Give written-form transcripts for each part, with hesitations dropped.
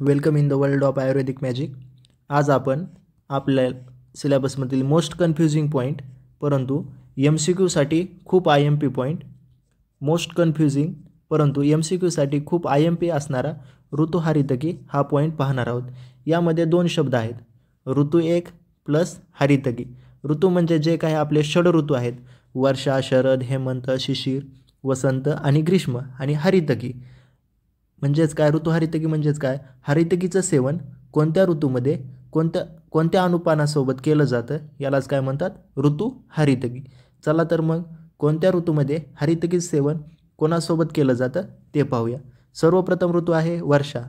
Welcome in the world of Ayurvedic magic. आज आपण आपल्या सिलेबसमधील मोस्ट कन्फ्युजिंग पॉईंट परंतु MCQसाठी खूप IMP पॉईंट, मोस्ट कन्फ्युजिंग परंतु MCQसाठी खूप IMP असणारा ऋतुहारितकी हा पॉईंट पाहणार आहोत। यामध्ये दोन शब्द आहेत, ऋतू एक प्लस हारितकी। ऋतू म्हणजे जे काही आपले षड ऋतू आहेत, वर्षा, शरद, हेमंत, शिशिर, वसंत आणि ग्रीष्म। आणि हारितकी म्हणजेच काय, ऋतुहारितकी म्हणजेच काय, हारितकीचं सेवन कोणत्या ऋतूमध्ये कोणत्या अनुपानासोबत केलं जातं यालाच काय म्हणतात, ऋतुहारितकी। चला तर मग कोणत्या ऋतूमध्ये हारितकीचं सेवन कोणासोबत केलं जातं ते पाहूया। सर्वप्रथम ऋतू आहे वर्षा।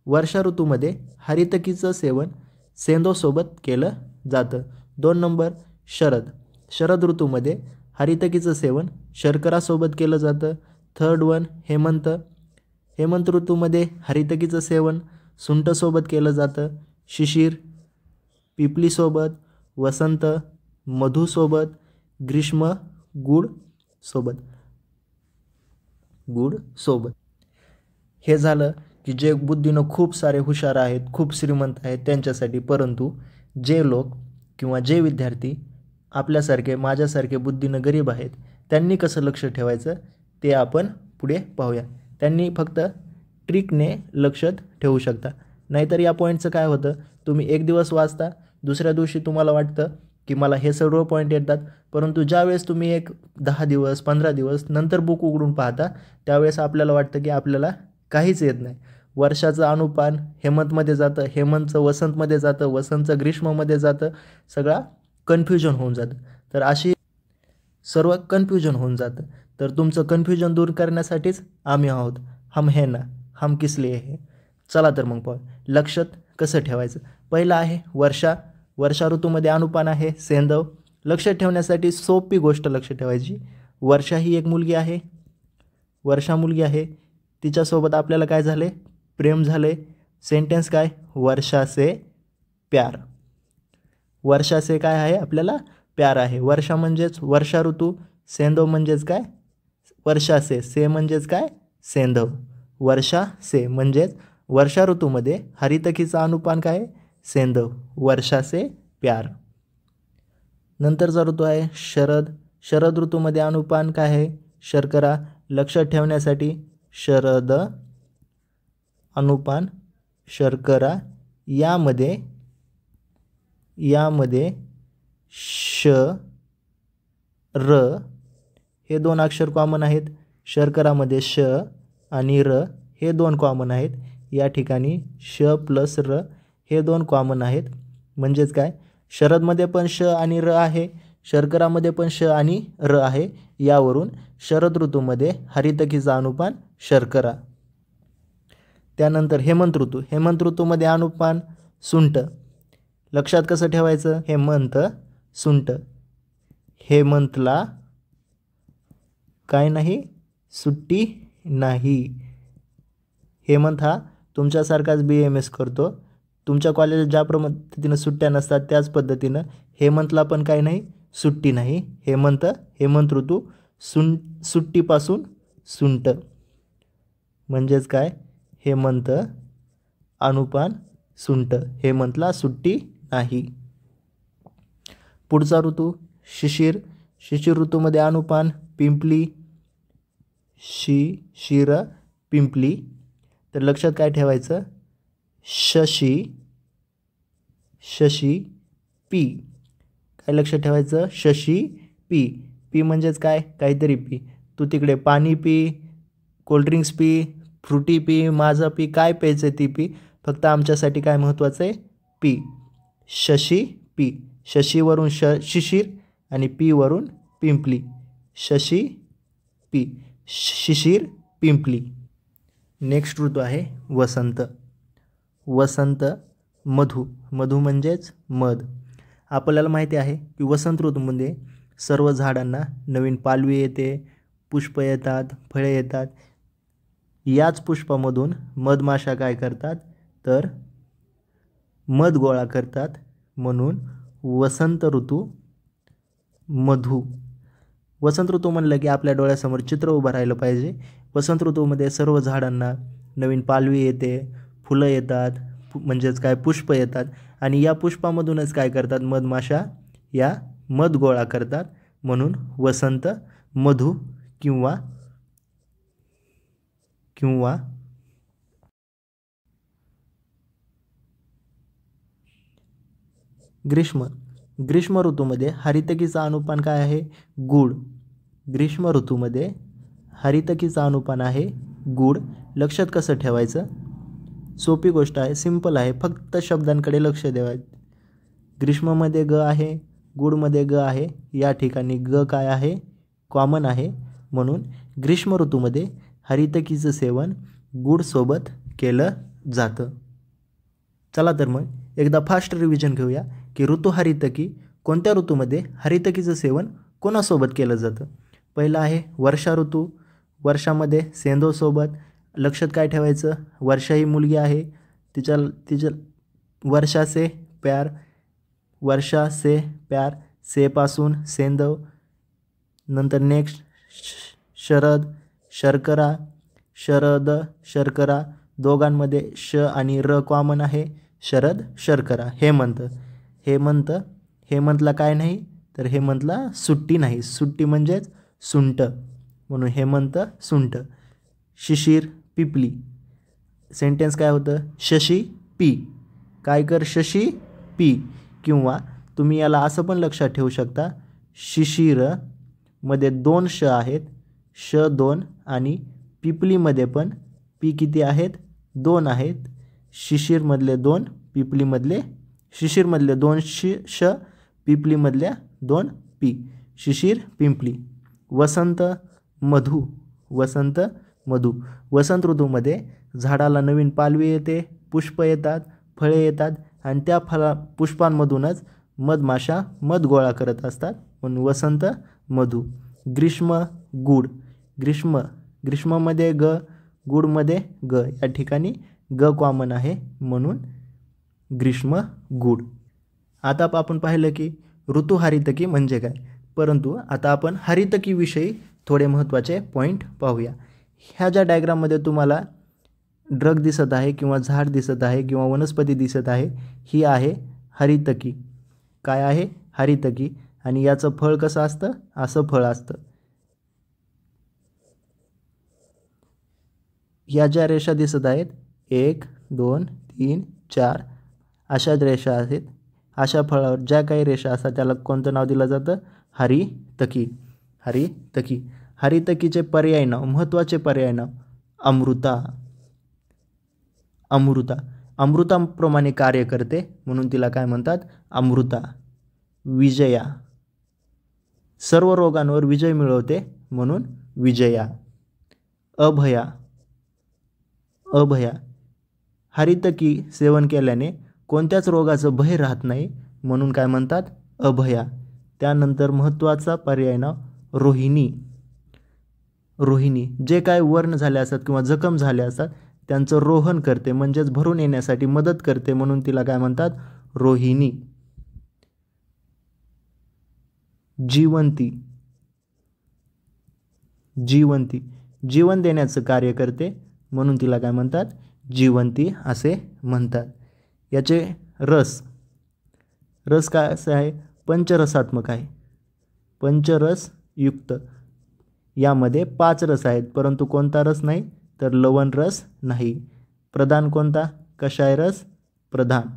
वर्षा ऋतूमध्ये हारितकीचं सेवन सेंदोसोबत केलं जातं। 2 नंबर शरद। शरद ऋतूमध्ये हारितकीचं सेवन शर्करासोबत केलं जातं। 3rd one Hemant. हेमंत ऋतूमध्ये हारितकीचं सेवन सुंठसोबत केलं जातं। शिशिर पिपलीसोबत, वसंत मधुसोबत, ग्रीष्म गुड सोबत। हे झालं की जे बुद्धीनं खूप सारे हुशार आहेत, खूप श्रीमंत आहेत त्यांच्यासाठी। परंतु जे लोक किंवा जे विद्यार्थी आपल्यासारखे माझ्यासारखे बुद्धीनं गरीब आहेत त्यांनी कसं लक्ष ठेवायचं ते आपण पुढे पाहूया। त्यांनी फक्त ट्रिकने लक्षात ठेवू शकता, नाहीतर या पॉईंटचं काय होतं, तुम्ही एक दिवस वाचता, दुसऱ्या दिवशी तुम्हाला वाटतं की मला हे सर्व पॉईंट येतात, परंतु ज्यावेळेस तुम्ही एक 10 दिवस 15 दिवस नंतर बुक उघडून पाहता त्यावेळेस आपल्याला वाटतं की आपल्याला काहीच येत नाही। वर्षाचं अनुपान हेमंतमध्ये जातं, हेमंतचं वसंतमध्ये जातं, वसंतचं ग्रीष्ममध्ये जातं, सगळा कन्फ्युजन होऊन जातं। तर अशी सर्व कन्फ्युजन होऊन जातं। तर तुमचं कन्फ्युजन दूर करण्यासाठीच आम्ही आहोत, हम है ना, हम किस लिए है। चला तर मग पाहू लक्षात कसं ठेवायचं। पहिलं आहे वर्षा। वर्षा ऋतूमध्ये अनुपान आहे सेंदव। लक्षात ठेवण्यासाठी सोपी गोष्ट लक्षात ठेवायची, वर्षा ही एक मुलगी आहे, वर्षा मुलगी आहे, तिच्यासोबत आपल्याला काय झाले, प्रेम झाले। सेंटेन्स काय, वर्षा से प्यार। वर्षा से काय आहे, आपल्याला प्यार आहे। वर्षा म्हणजेच वर्षा ऋतू, सेंदव म्हणजेच काय, वर्षा से म्हणजेच काय, सेंदव। वर्षा से म्हणजेच वर्षा ऋतूमध्ये हारितकीचा अनुपान काय, सेंदव, वर्षा से प्यार। नंतरचा ऋतू आहे शरद। शरद ऋतूमध्ये अनुपान काय आहे, शर्करा। लक्षात ठेवण्यासाठी शरद अनुपान शर्करा। यामध्ये श र हे दोन अक्षर कॉमन आहेत। शर्करामध्ये श आणि र हे दोन कॉमन आहेत। या ठिकाणी श प्लस र हे दोन कॉमन आहेत। म्हणजेच काय, शरदमध्ये पण श आणि र आहे, शर्करामध्ये पण श आणि र आहे। यावरून शरद ऋतूमध्ये हारितकीचा अनुपान शर्करा। त्यानंतर हेमंत ऋतू। हेमंत ऋतूमध्ये अनुपान सुंठ। लक्षात कसं ठेवायचं, हेमंत सुंठ। हेमंतला काय नाही, सुट्टी नाही। हेमंत हा तुमच्यासारखाच BAMS करतो। तुमच्या कॉलेजात ज्या पद्धतीनं सुट्ट्या नसतात त्याच पद्धतीनं हेमंतला पण काय नाही, सुट्टी नाही। हेमंत ऋतू सुट्टीपासून सुंठ म्हणजेच काय, हेमंत अनुपान सुंठ, हेमंतला सुट्टी नाही। पुढचा ऋतू शिशिर। शिशिर ऋतूमध्ये अनुपान पिंपली, शिशिर पिंपली। तर लक्षात काय ठेवायचं, शशी पी। काय लक्षात ठेवायचं, शशी पी। पी म्हणजेच काय, काहीतरी पी। तू तिकडे पाणी पी, कोल्ड्रिंक्स पी, फ्रुटी पी, माझं पी, काय प्यायचं ती पी, फक्त आमच्यासाठी काय महत्त्वाचं आहे, पी। शशी पी। शशीवरून शिशिर आणि पी वरून पिंपली, शशी पी, शिशिर पिंपली। नेक्स्ट ऋतू आहे वसंत। वसंत मधु। मधु म्हणजेच मध। आपल्याला माहिती आहे की वसंत ऋतूमध्ये सर्व झाडांना नवीन पालवी येते, पुष्प येतात, फळे येतात। याच पुष्पामधून मधमाशा काय करतात, तर मध गोळा करतात। म्हणून वसंत ऋतू मधु। वसंत ऋतू म्हणलं की आपल्या डोळ्यासमोर चित्र उभं राहिलं पाहिजे। वसंत ऋतूमध्ये सर्व झाडांना नवीन पालवी येते, फुलं येतात, म्हणजेच काय पुष्प येतात आणि या पुष्पामधूनच काय करतात, मधमाशा या मध गोळा करतात, म्हणून वसंत मधू किंवा ग्रीष्म ऋतूमध्ये हरितकीचा अनुपान काय आहे, गूळ. ग्रीष्म ऋतूमध्ये हरितकीचा अनुपान आहे गूळ. लक्षात कसं ठेवायचं, सोपी गोष्ट आहे, सिंपल आहे, फक्त शब्दांकडे लक्ष द्यावं. ग्रीष्ममध्ये ग आहे, गूळमध्ये ग आहे, या ठिकाणी ग काय आहे, कॉमन आहे, म्हणून ग्रीष्म ऋतूमध्ये हरितकीचं सेवन गूळसोबत केलं जातं. चला तर मग एकदा फास्ट रिव्हिजन घेऊया की ऋतू हरितकी कोणत्या ऋतूमध्ये हरितकीचं सेवन कोणासोबत केलं जातं. पहिला आहे वर्षा ऋतू. वर्षामध्ये सेंधोसोबत. लक्षात काय ठेवायचं, वर्षा ही मुलगी आहे, तिच्या वर्षा से प्यार, वर्षा से प्यार, सेपासून सेंधव. नंतर नेक्स्ट शरद, शर्करा, शरद शर्करा, दोघांमध्ये श आणि र कॉमन आहे, शरद शर्करा. हेमंतला काय नाही तर हेमंतला सुट्टी नाही, सुट्टी म्हणजेच सुंठ, म्हणून हेमंत सुंठ. शिशिर पिपली. सेंटेन्स काय होतं, शशी पी, काय कर शशी पी. किंवा तुम्ही याला असं पण लक्षात ठेवू शकता, शिशिर मध्ये 2 श आहेत, श 2 आणि पिपलीमध्ये पण पी किती आहेत, 2 आहेत. शिशिरमधले 2, पिपलीमधले, शिशिरमधले 2 श, पिपलीमधल्या 2 पी, शिशिर पिंपली. वसंत मधू. वसंत ऋतूमध्ये झाडाला नवीन पालवी येते, पुष्प येतात, फळे येतात आणि त्या पुष्पांमधूनच मधमाशा मध गोळा करत असतात, म्हणून वसंत मधू. ग्रीष्म गूळ. ग्रीष्ममध्ये ग, गूळमध्ये ग, या ठिकाणी ग कॉमन आहे, म्हणून ग्रीष्म गूळ. आता आपण पाहिलं की ऋतू हरितकी म्हणजे काय, परंतु आता आपण हरितकीविषयी थोडे महत्त्वाचे पॉईंट पाहूया. ह्या ज्या डायग्राममध्ये तुम्हाला ड्रग दिसत आहे किंवा झाड दिसत आहे किंवा वनस्पती दिसत आहे, ही आहे हरितकी. काय आहे, हरितकी. आणि याचं फळ कसं असतं, असं फळ असतं. या ज्या रेषा दिसत आहेत, 1 2 3 4 अशा रेषा आहेत. अशा फळावर ज्या काही रेषा असतात त्याला कोणतं नाव दिलं जातं, हरितकी. हरितकीचे पर्याय नाव, महत्त्वाचे पर्याय नाव, अमृताप्रमाणे कार्य करते म्हणून तिला काय म्हणतात, अमृता. विजया, सर्व रोगांवर विजय मिळवते म्हणून विजया. अभया, हरितकी सेवन केल्याने कोणत्याच रोगाचं भय राहत नाही म्हणून काय म्हणतात, अभया. त्यानंतर महत्त्वाचा पर्याय नाव रोहिणी. जे काय वर्ण झाले असतात किंवा जखम झाले असतात त्यांचं रोहन करते, म्हणजेच भरून येण्यासाठी मदत करते म्हणून तिला काय म्हणतात, रोहिणी. जीवन देण्याचं कार्य करते म्हणून तिला काय म्हणतात, जीवंती असे म्हणतात. याचे रस काय असं आहे, पंचरसात्मक आहे, पंचरस युक्त. यामध्ये 5 रस आहेत, परंतु कोणता रस नाही तर लवण रस नाही. प्रधान कोणता, कषाय रस प्रधान.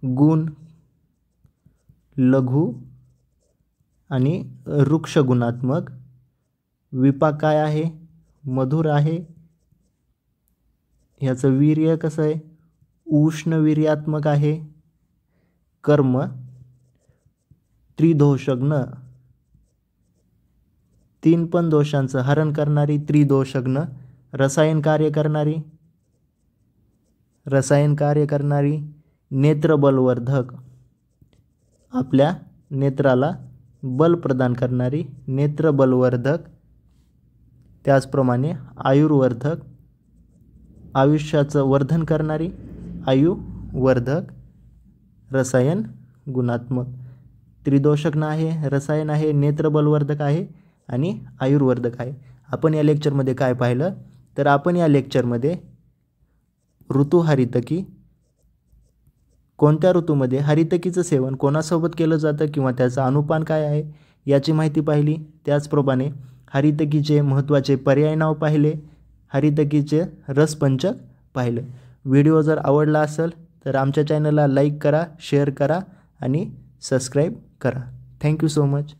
गुण लघु आणि वृक्ष गुणात्मक. विपाक काय आहे, मधुर आहे. ह्याचं वीर्य कसं आहे, उष्ण वीर्यात्मक आहे. कर्म त्रिदोषग्न, 3 पण दोषांचं हरण करणारी, त्रिदोषग्न. रसायन कार्य करणारी. नेत्रबलवर्धक, आपल्या नेत्राला बल प्रदान करणारी, नेत्रबलवर्धक. त्याचप्रमाणे आयुर्वर्धक, आयुष्याचं वर्धन करणारी, आयुवर्धक. रसायन गुणात्मक. त्रिदोषग्न आहे, रसायन आहे, नेत्रबलवर्धक आहे आणि आयुर्वर्धक आहे. आपण या लेक्चरमध्ये काय पाहिलं तर आपण या लेक्चरमध्ये ऋतू हरितकी, कोणत्या ऋतूमध्ये हरितकीचं सेवन कोणासोबत केलं जातं किंवा त्याचा अनुपान काय आहे याची माहिती पाहिली. त्याचप्रमाणे हरितकीचे महत्त्वाचे पर्याय नाव पाहिले, हरितकीचे रसपंचक पाहिलं. व्हिडिओ जर आवडला असेल तर आमच्या चॅनलला लाईक करा, शेअर करा आणि सबस्क्राईब करा. Thank you so much.